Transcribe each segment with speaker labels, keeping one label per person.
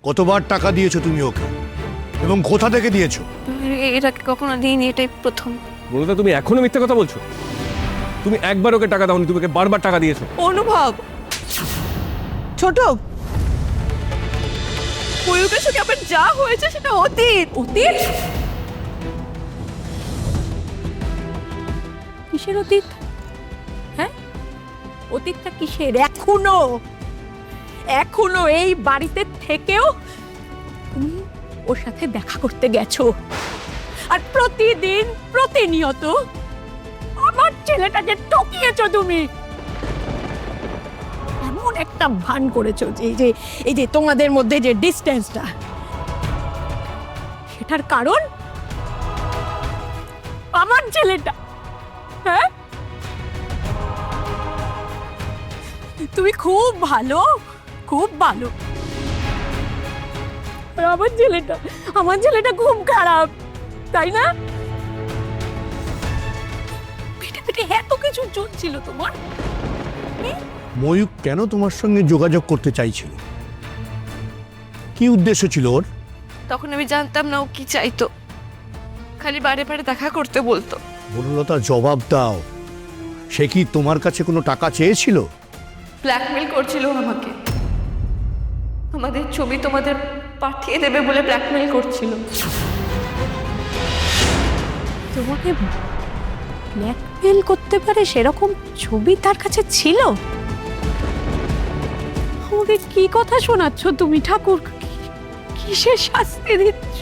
Speaker 1: কতবার টাকা দিয়েছো তুমি ওকে এবং কোথা থেকে দিয়েছো?
Speaker 2: এটা কখনো দিইনি, এটাই প্রথম।
Speaker 3: বলতে তুমি এখনো মিথ্যে কথা বলছো? তুমি একবার ওকে টাকা দাওনি, তুমি ওকে বারবার টাকা দিয়েছো।
Speaker 2: অনুভব,
Speaker 4: ছোট,
Speaker 2: ময়ূকের সঙ্গে আপনার যা হয়েছে সেটা অতীত।
Speaker 4: অতীত? কিসের অতীত? হ্যাঁ, অতীতটা কিসের? এখনো এই বাড়িতে থেকেও তুমি ওর সাথে দেখা করতে গেছো, আর প্রতিদিন প্রতিনিয়ত আমার ছেলেটাকে ঠকিয়েছো তুমি। এমন একটা ভান করেছো যে এই যে তোমাদের মধ্যে যে ডিস্টেন্সটা, সেটার কারণ আমার ছেলেটা। হ্যাঁ, তুমি খুব ভালো, খুব ভালো। আর আমার ছেলেটা খুব খারাপ, তাই না? পেটে পেটে এত কিছু চলছিল তোমার।
Speaker 1: ময়ূক কেন তোমার সঙ্গে যোগাযোগ করতে চাইছিল? কি উদ্দেশ্য ছিল ওর?
Speaker 2: তখন আমি জানতাম না ও কি চাইতো, খালি বারে বারে দেখা করতে বলতো।
Speaker 1: বনলতা, জবাব দাও, সে কি তোমার কাছে কোনো টাকা চেয়েছিল?
Speaker 2: ব্ল্যাকমেল করছিল আমাকে, আমাদের ছবি তোমাদের পাঠিয়ে দেবে বলে ব্ল্যাকমেল করছিল।
Speaker 4: তোমাকে ব্ল্যাকমেল করতে পারে সেরকম ছবি তার কাছে ছিল? আমাকে কি কথা শোনাচ্ছ তুমি ঠাকুর? কিসের শাস্তি দিচ্ছ?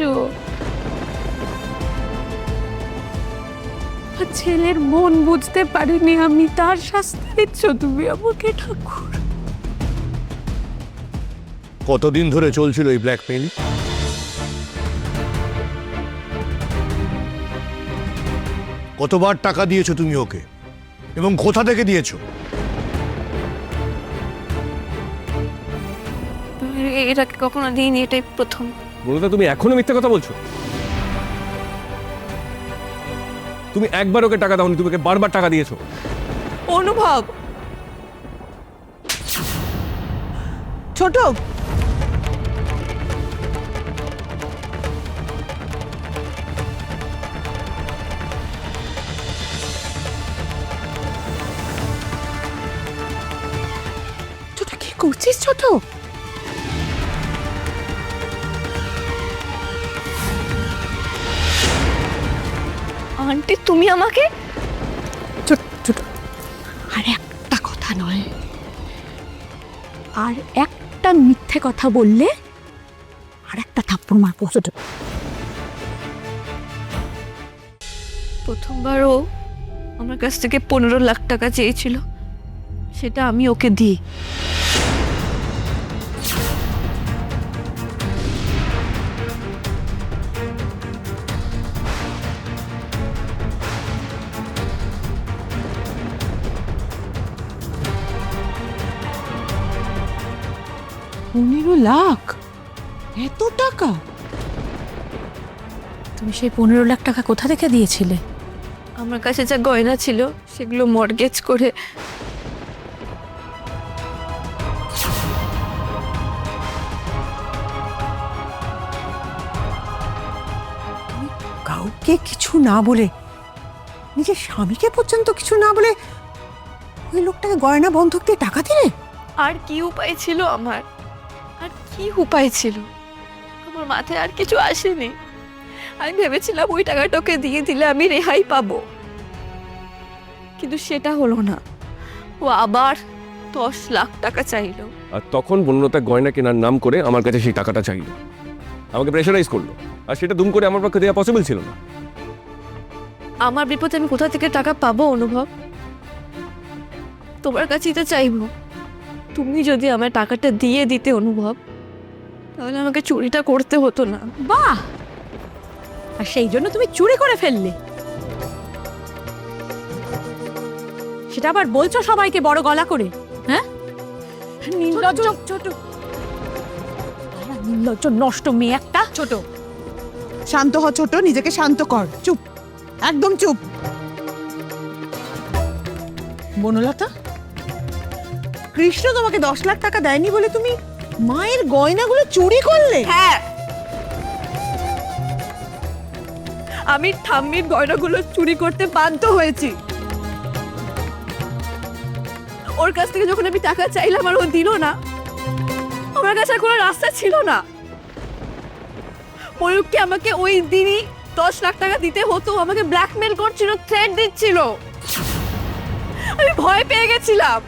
Speaker 4: আমার ছেলের মন বুঝতে পারিনি আমি, তার শাস্তি দিচ্ছ তুমি আমাকে ঠাকুর?
Speaker 1: কতদিন ধরে চলছিল এই ব্ল্যাকমেইল? কতবার টাকা দিয়েছো তুমি ওকে এবং কোথা থেকে দিয়েছো?
Speaker 2: এটা কখনো দিইনি, এটাই প্রথম।
Speaker 3: বলতে তুমি এখনো মিথ্যে কথা বলছো? তুমি একবার ওকে টাকা দাওনি, তুমি ওকে বারবার টাকা দিয়েছো।
Speaker 2: অনুভব,
Speaker 4: ছোট, তোরা কি করছিস ছোট?
Speaker 2: আন্টি তুমি আমাকে
Speaker 4: ছোট ছোট, আর একটা কথা নয়, আর একটা মিথ্যে কথা বললে আর একটা থাপ্পড় মারবো। ছোট,
Speaker 2: প্রথমবারও আমার কাছ থেকে 15 লাখ টাকা চেয়েছিল, সেটা আমি ওকে দিই।
Speaker 4: লাখ? এত টাকা? তুমি সেই 15 লাখ টাকা কোথা থেকে দিয়েছিলে?
Speaker 2: আমার কাছে যা গয়না ছিল সেগুলো মর্গেজ করে
Speaker 5: কাউকে কিছু না বলে, নিজের স্বামীকে পর্যন্ত কিছু না বলে ওই লোকটাকে গয়না বন্ধক দিয়ে টাকা দিলে?
Speaker 2: আর কি উপায় ছিল আমার? আর কি উপায় ছিল? আমার মাথায় আর কিছু আসেনি। আমি ভেবেছিলাম ওই টাকাটা ওকে দিয়ে দিলে আমি রেহাই পাবো, কিন্তু সেটা হলো না। ও আবার 10 লাখ টাকা চাইলো।
Speaker 3: আর তখন বনলতা গয়না কেনার নাম করে আমার কাছে সেই টাকাটা চাইলো, আমাকে প্রেশারাইজ করলো, আর সেটা দুম করে আমার পক্ষে দেওয়া পসিবল ছিল না।
Speaker 2: আমার বিপদে আমি কোথা থেকে টাকা পাবো অনুভব? তোমার কাছেই তো চাইবো। তুমি যদি আমার টাকাটা দিয়ে দিতে অনুভব, তাহলে আমাকে চুরিটা করতে হতো না।
Speaker 4: বাহ! আর সেই জন্য তুমি চুরি করে ফেললে? সেটা আবার বলছো সবাইকে বড় গলা করে? হ্যাঁ, নির্লজ্জ ছোট, নির্লজ্জ নষ্ট মেয়ে একটা।
Speaker 5: ছোট, শান্ত হ ছোট, নিজেকে শান্ত কর। চুপ, একদম চুপ। বনলতা, কৃষ্ণ তোমাকে 10 লাখ টাকা দেয়নি বলে তুমি মায়ের গয়নাগুলো চুরি করলে?
Speaker 2: হ্যাঁ, আমি ঠাম্মির গয়নাগুলো চুরি করতে বাধ্য হয়েছি। ওর কাছ থেকে যখন আমি টাকা চাইলাম আর ও দিল না, আমার কাছে আর কোনো রাস্তা ছিল না। ময়ূককে আমাকে ওই দিনই 10 লাখ টাকা দিতে হতো। আমাকে ব্ল্যাকমেল করছিল, থ্রেট দিচ্ছিল। আমি ভয় পেয়ে গেছিলাম।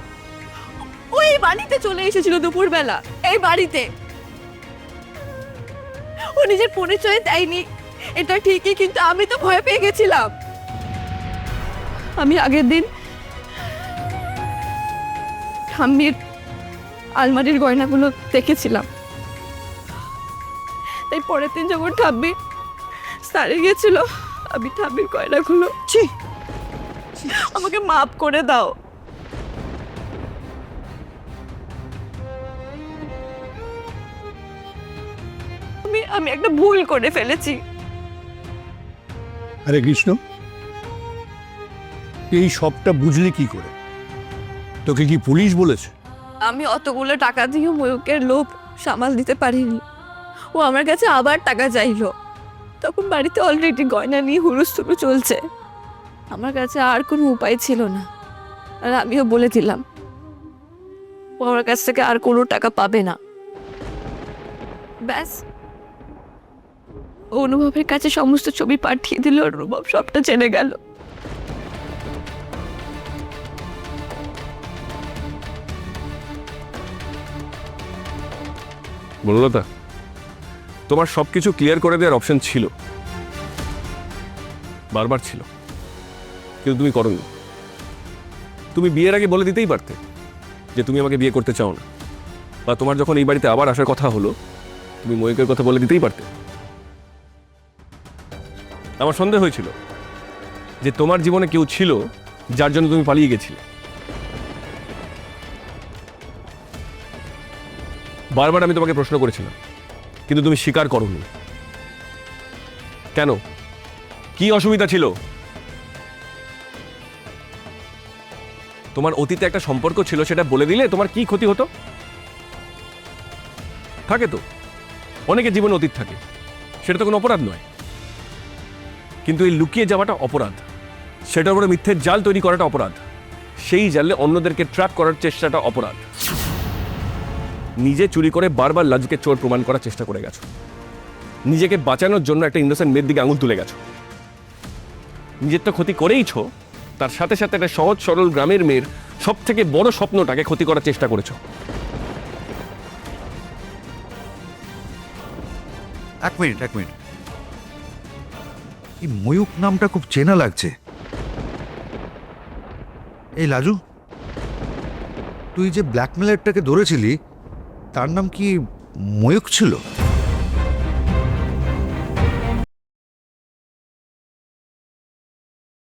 Speaker 2: ওই বাড়িতে চলে এসেছিল দুপুরবেলা, এই বাড়িতে। ও নিজের পরিচয় দেয়নি, এটা ঠিকই, কিন্তু আমি তো ভয় পেয়ে গেছিলাম। আমি আগের দিন ঠাম্মির আলমারির গয়নাগুলো দেখেছিলাম, তাই পরের দিন যখন ঠাম্মি সারে গেছিল, আমি ঠাম্মির গয়নাগুলো
Speaker 5: ছি,
Speaker 2: আমাকে মাফ করে দাও। আমি একটা ভুল করে ফেলেছি।
Speaker 1: আরে কৃষ্ণ, এই সবটা বুঝলি কি করে? তোকে কি পুলিশ বলেছে?
Speaker 2: আমি অতগুলো টাকা দিয়ে ময়ূকের লোভ সামাল দিতে পারিনি। ও আমার কাছে আবার টাকা চাইলো। তখন বাড়িতে অলরেডি গয়না নিয়ে হুড়ুস্থুড়ু চলছে। আমার কাছে আর কোনো উপায় ছিল না, আর আমিও বলে দিলাম ও আমার কাছ থেকে আর কোনো টাকা পাবে না। ব্যাস, ও অনুভবের কাছে সমস্ত ছবি পাঠিয়ে দিল। অনুভব সবটা জেনে গেল।
Speaker 3: বনলতা, তোমার সবকিছু ক্লিয়ার করে দেওয়ার অপশন ছিল, বারবার ছিল, কিন্তু তুমি করোনি। তুমি বিয়ের আগে বলে দিতেই পারতে যে তুমি আমাকে বিয়ে করতে চাও না, বা তোমার যখন এই বাড়িতে আবার আসার কথা হলো, তুমি ময়ূকের কথা বলে দিতেই পারতে। আমার সন্দেহ হয়েছিল যে তোমার জীবনে কেউ ছিল যার জন্য তুমি পালিয়ে গেছিলে। বারবার আমি তোমাকে প্রশ্ন করেছিলাম, কিন্তু তুমি স্বীকার করোনি। কেন? কি অসুবিধা ছিল? তোমার অতীতে একটা সম্পর্ক ছিল, সেটা বলে দিলে তোমার কি ক্ষতি হতো? থাকে তো, অনেকের জীবনে অতীত থাকে, সেটা তো কোনো অপরাধ নয়। কিন্তু এই লুকিয়ে যাওয়াটা অপরাধ, সেটার উপরে মিথ্যের জাল তৈরি করাটা অপরাধ, সেই জালে অন্যদেরকে ট্র্যাপ করার চেষ্টাটা অপরাধ। নিজে চুরি করে বারবার লাজুকে চোর প্রমাণ করার চেষ্টা করে গেছো। নিজেকে বাঁচানোর জন্য একটা ইনোসেন্ট মেয়ের দিকে আঙুল তুলে গেছো। নিজের তো ক্ষতি করেইছো, তার সাথে সাথে একটা সহজ সরল গ্রামের মেয়ের সব থেকে বড় স্বপ্নটাকে ক্ষতি করার চেষ্টা করেছো।
Speaker 6: এক মিনিট এই ময়ূক নামটা খুব চেনা লাগছে। এই লাজু, তুই যে ব্ল্যাকমেলারটাকে ধরেছিলি তার নাম কি ময়ূক ছিল?